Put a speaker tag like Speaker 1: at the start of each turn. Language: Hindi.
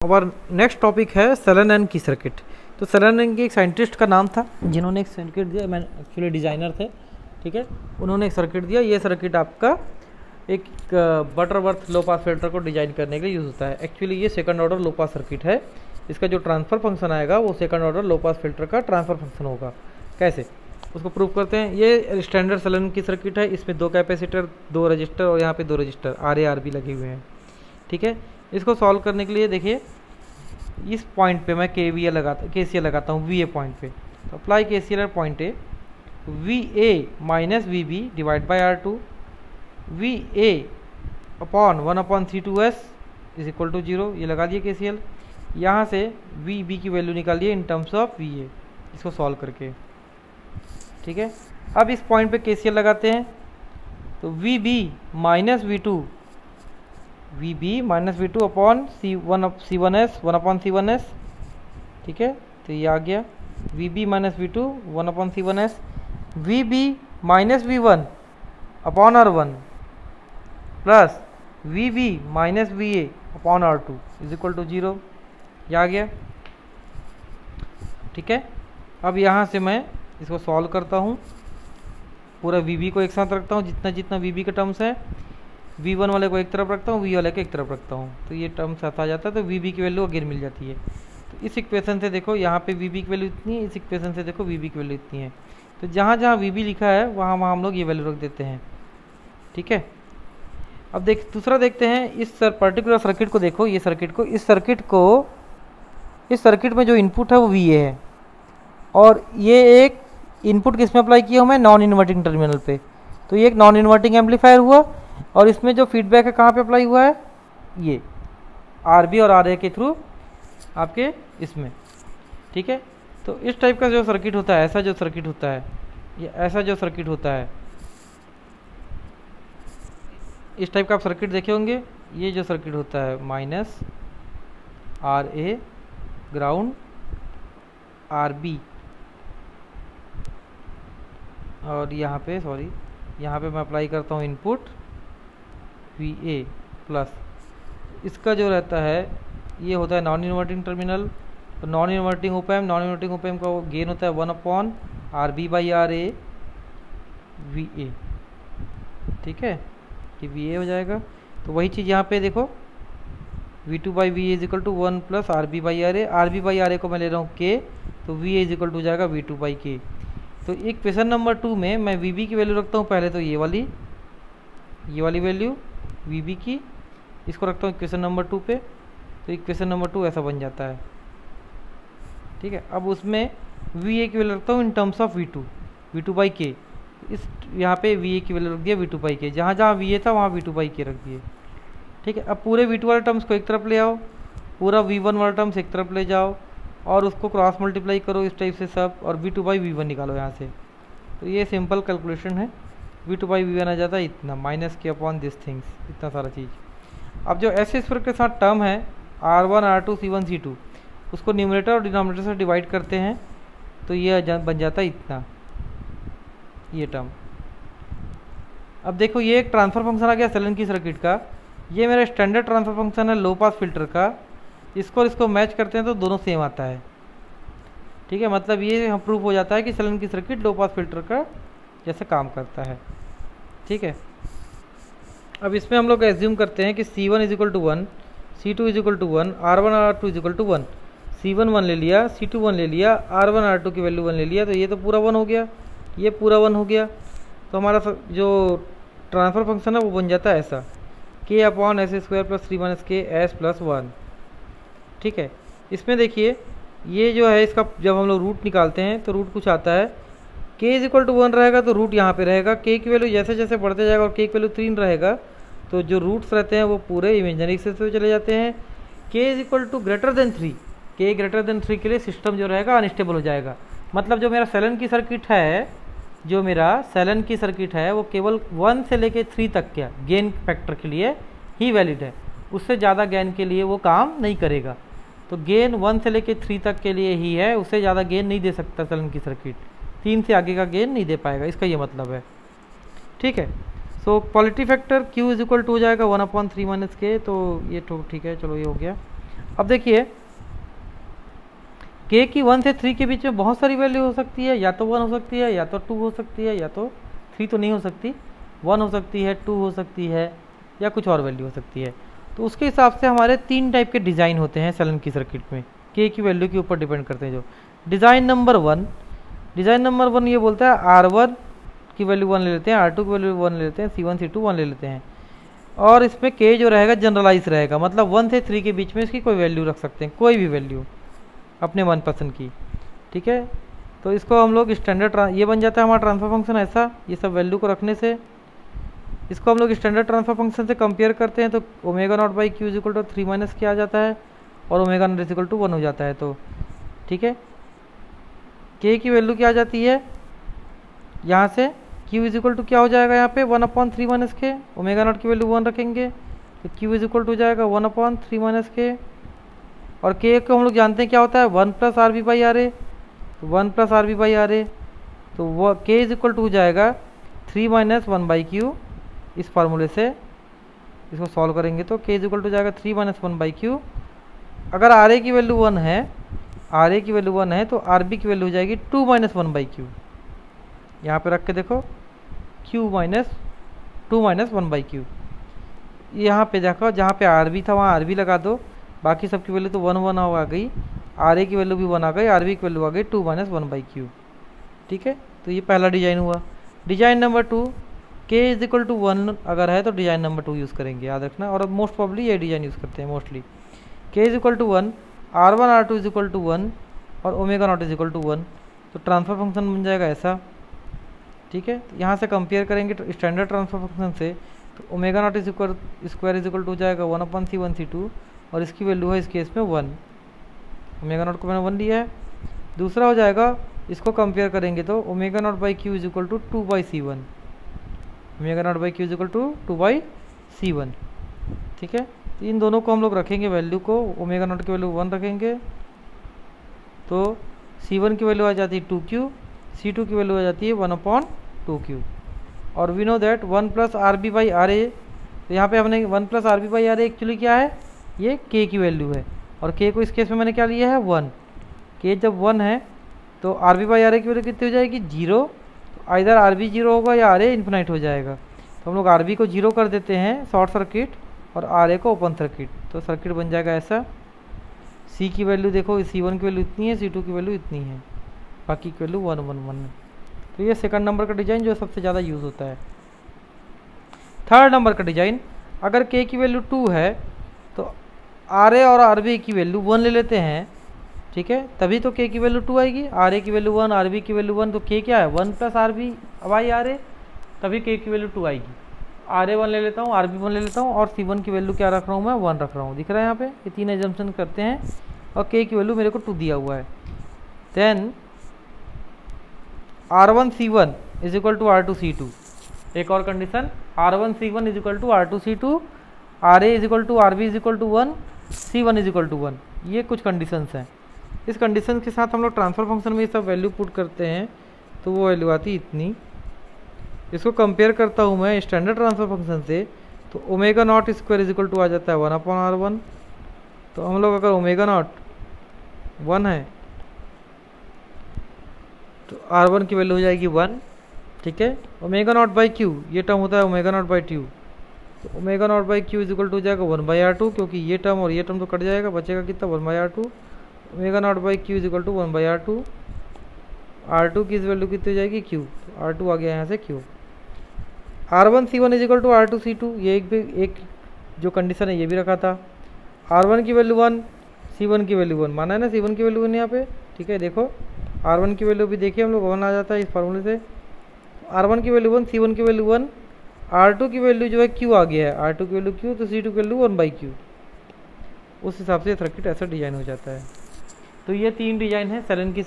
Speaker 1: और नेक्स्ट टॉपिक है सेलेन की सर्किट। तो सेलेन की एक साइंटिस्ट का नाम था जिन्होंने एक सर्किट दिया, मैं एक्चुअली डिज़ाइनर थे, ठीक है। उन्होंने एक सर्किट दिया, ये सर्किट आपका एक बटरवर्थ लो पास फिल्टर को डिजाइन करने के लिए यूज़ होता है। एक्चुअली ये सेकंड ऑर्डर लो पास सर्किट है। इसका जो ट्रांसफ़र फंक्शन आएगा वो second order low pass filter का ट्रांसफ़र फंक्शन होगा। कैसे उसको प्रूव करते हैं। ये स्टैंडर्ड सेलेन की सर्किट है। इसमें 2 कैपेसिटर, 2 रजिस्टर और यहाँ पे 2 रजिस्टर आर भी लगे हुए हैं, ठीक है। इसको सॉल्व करने के लिए देखिए इस पॉइंट पे मैं केसीएल लगाता हूँ वी ए पॉइंट पे। तो apply KCL point A, V A minus V B divide by R two, V A upon 1/C2S is equal to 0। ये लगा दिए केसीएल। यहाँ से वी बी की वैल्यू निकालिए in terms of V A, इसको सॉल्व करके, ठीक है। अब इस पॉइंट पे केसीएल लगाते हैं तो V B minus V two, V B minus V two upon C1S 1/C1S, ठीक है। तो ये आ गया V B minus V two 1/C1S, V B minus V one upon R1 plus V B minus V A upon R2 is equal to 0। ये आ गया, ठीक है। अब यहाँ से मैं इसको सॉल्व करता हूँ, पूरा वी बी को एक साथ रखता हूँ, जितना जितना वी बी का टर्म्स है V1 वाले को एक तरफ रखता हूँ, V वाले को एक तरफ रखता हूँ, तो ये टर्म साथ आ जाता है। तो VB की वैल्यू अगेन मिल जाती है। तो इस इक्वेशन से देखो यहाँ पे VB की वैल्यू इतनी है, इस इक्वेशन से देखो VB की वैल्यू इतनी है। तो जहाँ जहाँ VB लिखा है वहाँ वहाँ हम लोग ये वैल्यू रख देते हैं, ठीक है। अब दूसरा देखते हैं, इस पर्टिकुलर सर्किट को देखो, ये सर्किट को, इस सर्किट में जो इनपुट है वो VA है और ये एक इनपुट किस में अप्लाई किया हूँ मैं, नॉन इन्वर्टिंग टर्मिनल पे। तो ये एक नॉन इन्वर्टिंग एम्पलीफायर हुआ और इसमें जो फीडबैक है कहाँ पे अप्लाई हुआ है, ये RB और RA के थ्रू आपके इसमें, ठीक है। तो इस टाइप का जो सर्किट होता है, ऐसा जो सर्किट होता है, ये ऐसा जो सर्किट होता है, इस टाइप का आप सर्किट देखे होंगे। ये जो सर्किट होता है माइनस RA ग्राउंड RB और यहाँ पे यहाँ पे मैं अप्लाई करता हूँ इनपुट VA प्लस, इसका जो रहता है ये होता है नॉन इन्वर्टिंग टर्मिनल। तो नॉन इन्वर्टिंग ओपैम्प का गेन होता है 1/RB/RA VA, ठीक है, कि VA हो जाएगा। तो वही चीज़ यहाँ पे देखो V2/VA is equal to 1 plus RB/RA, RB/RA को मैं ले रहा हूँ K, तो VA इज इक्वल टू जाएगा V2/K। तो इक्वेशन नंबर 2 में मैं VB की वैल्यू रखता हूँ पहले, तो ये वाली वैल्यू VB की, इसको रखता हूँ इक्वेशन नंबर 2 पे। तो इक्वेशन नंबर 2 ऐसा बन जाता है, ठीक है। अब उसमें VA की वैल्यू रखता हूँ इन टर्म्स ऑफ V2/K। इस यहाँ पे VA की वैल्यू रख दिया V2/K, जहाँ जहाँ VA था वहाँ V2/K रख दिए, ठीक है। अब पूरे V2 वाले टर्म्स को एक तरफ ले आओ, पूरा V1 वाला टर्म्स एक तरफ ले जाओ और उसको क्रॉस मल्टीप्लाई करो इस टाइप से सब, और V2/V1 निकालो यहाँ से। तो ये सिंपल कैलकुलेशन है। V2/V1 आ जाता है इतना, माइनस के अपॉन दिस थिंग्स, इतना सारा चीज़। अब जो ऐसे स्क्वायर के साथ टर्म है R1 R2 C1 C2, उसको न्यूमरेटर और डिनोमिनेटर से डिवाइड करते हैं, तो ये बन जाता है इतना, ये टर्म। अब देखो ये एक ट्रांसफर फंक्शन आ गया सेलेन की सर्किट का। ये मेरा स्टैंडर्ड ट्रांसफर फंक्शन है लो पास फिल्टर का। इसको मैच करते हैं तो दोनों सेम आता है, ठीक है। मतलब ये हम प्रूफ हो जाता है कि सेलेन की सर्किट लो पास फिल्टर का जैसे काम करता है, ठीक है। अब इसमें हम लोग एज्यूम करते हैं कि C1 is equal to 1, C2 is equal to 1, R1 R2 is equal to 1। C1 1 ले लिया, C2 1 ले लिया, R1 R2 की वैल्यू 1 ले लिया, तो ये तो पूरा 1 हो गया, ये पूरा 1 हो गया। तो हमारा जो ट्रांसफर फंक्शन है वो बन जाता है ऐसा, K/S² प्लस 3 - S प्लस 1, ठीक है। इसमें देखिए ये जो है इसका जब हम लोग रूट निकालते हैं तो रूट कुछ आता है, K इज इक्वल टू 1 रहेगा तो रूट यहाँ पे रहेगा, K की वैल्यू जैसे जैसे बढ़ते जाएगा और K की वैल्यू 3 रहेगा तो जो रूट्स रहते हैं वो पूरे इमेजनरी एक्सिस पे चले जाते हैं। K is equal to greater than 3, K greater than 3 के लिए सिस्टम जो रहेगा अनस्टेबल हो जाएगा। मतलब जो मेरा सेलेन की सर्किट है, वो केवल 1 से लेके 3 तक क्या गेन फैक्टर के लिए ही वैलिड है, उससे ज़्यादा गेन के लिए वो काम नहीं करेगा। तो गेन 1 से लेके 3 तक के लिए ही है, उससे ज़्यादा गेन नहीं दे सकता सेलेन की सर्किट, 3 से आगे का गेन नहीं दे पाएगा, इसका ये मतलब है, ठीक है। So quality factor Q is equal to हो जाएगा 1/3 - K, तो ये तो ठीक है, चलो ये हो गया। अब देखिए k की 1 से 3 के बीच में बहुत सारी वैल्यू हो सकती है, या तो 1 हो सकती है, या तो 2 हो सकती है, या तो 3 तो नहीं हो सकती, 1 हो सकती है, 2 हो सकती है, या कुछ और वैल्यू हो सकती है। तो उसके हिसाब से हमारे 3 टाइप के डिज़ाइन होते हैं सेलन की सर्किट में, k की वैल्यू के ऊपर डिपेंड करते हैं। जो डिज़ाइन नंबर 1 ये बोलता है R1 की वैल्यू 1 ले लेते हैं, R2 की वैल्यू 1 ले लेते हैं, C1 C2 1 ले लेते हैं, और इसमें k जो रहेगा जनरलाइज रहेगा, मतलब 1 से 3 के बीच में इसकी कोई वैल्यू रख सकते हैं, कोई भी वैल्यू अपने मनपसंद की, ठीक है। तो इसको हम लोग स्टैंडर्ड ये बन जाता है हमारा ट्रांसफर फंक्शन ऐसा, ये सब वैल्यू को रखने से इसको हम लोग स्टैंडर्ड ट्रांसफर फंक्शन से कंपेयर करते हैं, तो omega naught by Q is equal to 3 minus के आ जाता है, और ओमेगा नॉट इजिकल टू 1 हो जाता है। तो ठीक है, k की वैल्यू क्या आ जाती है यहाँ से, q इजिकल टू क्या हो जाएगा यहाँ पे 1/3 माइनस के, ओमेगा नॉट की वैल्यू 1 रखेंगे तो q इजिकल टू हो जाएगा 1/3 माइनस के, और k को हम लोग जानते हैं क्या होता है 1 plus R B by R A, 1 plus R B by R A, तो वो k इजिकल टू हो जाएगा 3 माइनस 1 बाई क्यू। इस फार्मूले से इसको सॉल्व करेंगे तो k इजिकल टू हो जाएगा 3 माइनस 1 बाई क्यू। अगर आर ए की वैल्यू 1 है, आर ए की वैल्यू 1 है, तो आर बी की वैल्यू हो जाएगी 2 माइनस 1 बाई क्यू। यहाँ पे रख के देखो q minus 2 minus 1 by Q. यहाँ पे देखो जहाँ पे आर बी था वहाँ आर बी लगा दो, बाकी सबकी वैल्यू तो 1 1 आ गई, आर ए की वैल्यू भी 1 आ गई, आर बी की वैल्यू आ गई 2 माइनस 1 बाई क्यू। ठीक है, तो ये पहला डिजाइन हुआ। Design number 2, k is equal to 1 अगर है तो डिजाइन नंबर 2 यूज़ करेंगे, याद रखना, और मोस्ट प्रॉब्ली ये डिजाइन यूज़ करते हैं mostly. k is equal to 1, R1 R2 is equal to 1 और omega naught is equal to 1, तो ट्रांसफर फंक्शन बन जाएगा ऐसा। ठीक है, यहाँ से कंपेयर करेंगे तो स्टैंडर्ड ट्रांसफर फंक्शन से, तो omega naught is equal square is equal to हो जाएगा 1/C1 C2, और इसकी वैल्यू है इस केस में 1, ओमेगा नॉट को मैंने 1 लिया है। दूसरा हो जाएगा, इसको कंपेयर करेंगे तो omega naught by Q is equal to 2/C1, omega naught by Q is equal to 2/C1। ठीक है, तो इन दोनों को हम लोग रखेंगे वैल्यू को, ओमेगा नॉट की वैल्यू 1 रखेंगे तो C1 की वैल्यू आ जाती है 2Q, C2 की वैल्यू आ जाती है 1/2Q, और we know that 1 plus R B by R A, तो यहाँ पे हमने 1 plus R B by R A actually क्या है, ये k की वैल्यू है, और k को इस केस में मैंने क्या लिया है 1। k जब 1 है तो are B by R A की वैल्यू कितनी हो जाएगी 0, तो इधर आर बी 0 होगा या आर ए इन्फिनाइट हो जाएगा, तो हम लोग आर बी को 0 कर देते हैं शॉर्ट सर्किट और आर ए को ओपन सर्किट, तो सर्किट बन जाएगा ऐसा। C की वैल्यू देखो, C1 की वैल्यू इतनी है, C2 की वैल्यू इतनी है, बाकी की वैल्यू 1 1 1 है। तो ये सेकंड नंबर का डिज़ाइन जो सबसे ज़्यादा यूज़ होता है। थर्ड नंबर का डिज़ाइन, अगर k की वैल्यू 2 है तो आर ए और आर बी की वैल्यू 1 ले लेते हैं, ठीक है, तभी तो k की वैल्यू 2 आएगी, आर ए की वैल्यू 1, आर बी की वैल्यू 1, तो k क्या है 1 plus R B by R A, तभी k की वैल्यू 2 आएगी। आर ए 1 ले लेता हूँ, आर बी 1 ले लेता हूँ, और C1 की वैल्यू क्या रख रहा हूँ मैं 1 रख रहा हूँ, दिख रहा है यहाँ पे, ये 3 एजम्पशन करते हैं, और k की वैल्यू मेरे को 2 दिया हुआ है। Then R1 C1 is equal to R2 C2, एक और condition, R1 C1 is equal to R2 C2, R A is equal to R B is equal to 1, C1 is equal to 1, ये कुछ कंडीशंस हैं। इस कंडीशन के साथ हम लोग ट्रांसफर फंक्शन में ये सब वैल्यू पुट करते हैं, तो वो वैल्यू आती है इतनी। इसको कंपेयर करता हूँ मैं स्टैंडर्ड ट्रांसफर फंक्शन से, तो omega naught square is equal to आ जाता है 1/R1, तो हम लोग अगर ओमेगा नॉट 1 है तो R1 की वैल्यू हो जाएगी 1। ठीक है, ओमेगा नॉट बाई क्यू, ये टर्म होता है ओमेगा नॉट बाई ट्यू, तो omega naught by Q is equal to हो जाएगा 1/R2, क्योंकि ये टर्म और ये टर्म तो कट जाएगा, बचेगा कितना 1/R2, omega naught by Q is equal to 1/R2, R2 की इस वैल्यू कितनी हो जाएगी Q, तो R2 आ गया यहाँ से Q। R1 C1 is equal to R2 C2, ये एक जो कंडीशन है ये भी रखा था। R1 की वैल्यू 1, C1 की वैल्यू 1, माना है ना, C1 की वैल्यू 1 यहाँ पे। ठीक है, देखो R1 की वैल्यू भी देखिए हम लोग 1 आ जाता है इस फार्मूले से, R1 की वैल्यू 1, C1 की वैल्यू 1, R2 की वैल्यू जो है Q आ गया है, R2 की वैल्यू Q, तो C2 की वैल्यू 1/Q, उस हिसाब से सर्किट ऐसा डिजाइन हो जाता है। तो ये 3 डिजाइन है सेलन की।